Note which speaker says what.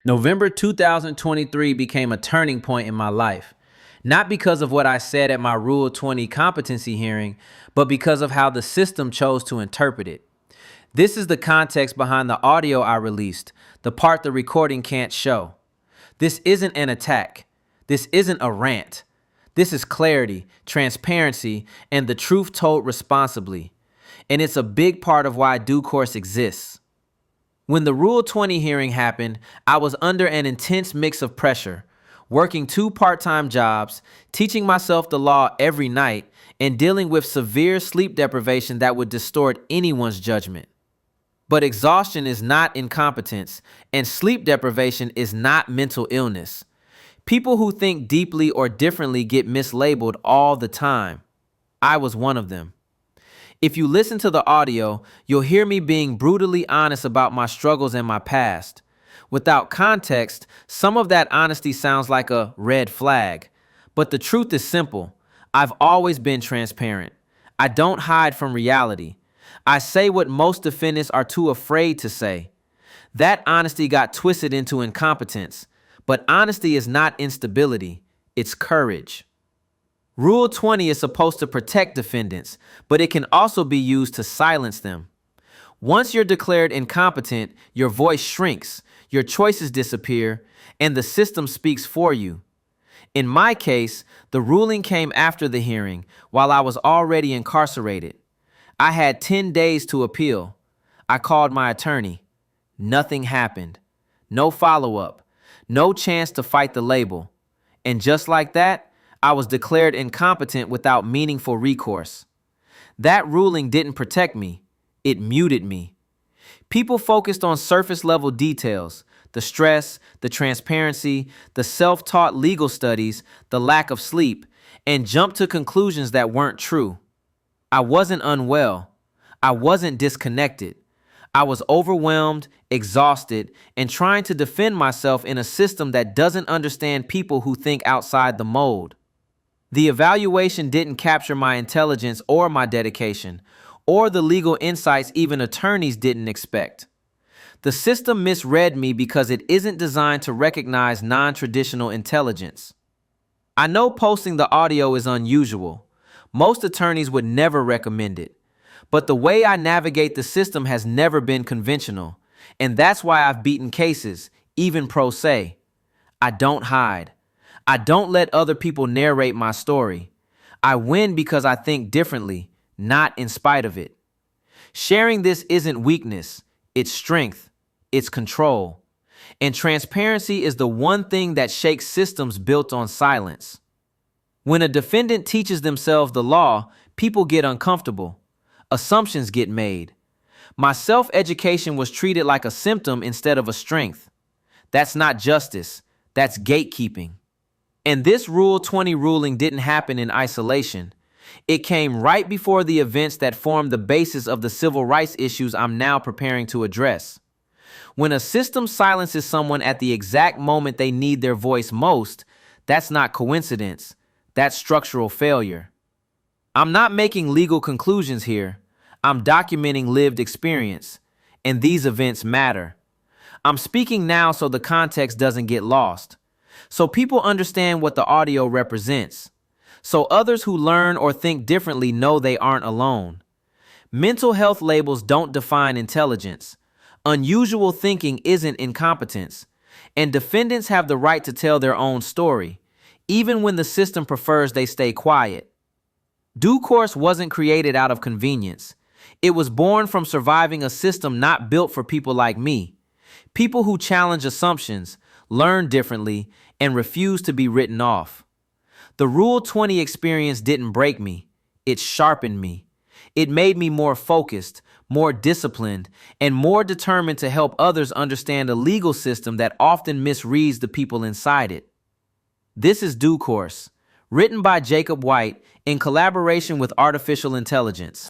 Speaker 1: November 2023 became a turning point in my life, not because of what I said at my Rule 20 competency hearing, but because of how the system chose to interpret it. This is the context behind the audio I released, the part the recording can't show. This isn't an attack. This isn't a rant. This is clarity, transparency, and the truth told responsibly. And it's a big part of why Due Course exists. When the Rule 20 hearing happened, I was under an intense mix of pressure, working 2 part-time jobs, teaching myself the law every night, and dealing with severe sleep deprivation that would distort anyone's judgment. But exhaustion is not incompetence, and sleep deprivation is not mental illness. People who think deeply or differently get mislabeled all the time. I was one of them. If you listen to the audio, you'll hear me being brutally honest about my struggles and my past. Without context, some of that honesty sounds like a red flag. But the truth is simple. I've always been transparent. I don't hide from reality. I say what most defendants are too afraid to say. That honesty got twisted into incompetence. But honesty is not instability. It's courage. Rule 20 is supposed to protect defendants, but it can also be used to silence them. Once you're declared incompetent, your voice shrinks, your choices disappear, and the system speaks for you. In my case, the ruling came after the hearing, while I was already incarcerated. I had 10 days to appeal. I called my attorney. Nothing happened. No follow-up. No chance to fight the label. And just like that, I was declared incompetent without meaningful recourse. That ruling didn't protect me. It muted me. People focused on surface-level details, the stress, the transparency, the self-taught legal studies, the lack of sleep, and jumped to conclusions that weren't true. I wasn't unwell. I wasn't disconnected. I was overwhelmed, exhausted, and trying to defend myself in a system that doesn't understand people who think outside the mold. The evaluation didn't capture my intelligence or my dedication, or the legal insights even attorneys didn't expect. The system misread me because it isn't designed to recognize non-traditional intelligence. I know posting the audio is unusual. Most attorneys would never recommend it. But the way I navigate the system has never been conventional, and that's why I've beaten cases, even pro se. I don't hide. I don't let other people narrate my story. I win because I think differently, not in spite of it. Sharing this isn't weakness, it's strength, it's control. And transparency is the one thing that shakes systems built on silence. When a defendant teaches themselves the law, people get uncomfortable. Assumptions get made. My self-education was treated like a symptom instead of a strength. That's not justice, that's gatekeeping. And this Rule 20 ruling didn't happen in isolation. It came right before the events that formed the basis of the civil rights issues I'm now preparing to address. When a system silences someone at the exact moment they need their voice most, that's not coincidence. That's structural failure. I'm not making legal conclusions here. I'm documenting lived experience. And these events matter. I'm speaking now so the context doesn't get lost. So people understand what the audio represents. So others who learn or think differently know they aren't alone. Mental health labels don't define intelligence. Unusual thinking isn't incompetence. And defendants have the right to tell their own story, even when the system prefers they stay quiet. Due course wasn't created out of convenience. It was born from surviving a system not built for people like me. People who challenge assumptions, learn differently, and refuse to be written off. The Rule 20 experience didn't break me. It sharpened me. It made me more focused, more disciplined, and more determined to help others understand a legal system that often misreads the people inside it. This is Due Course, written by Jacob White in collaboration with artificial intelligence.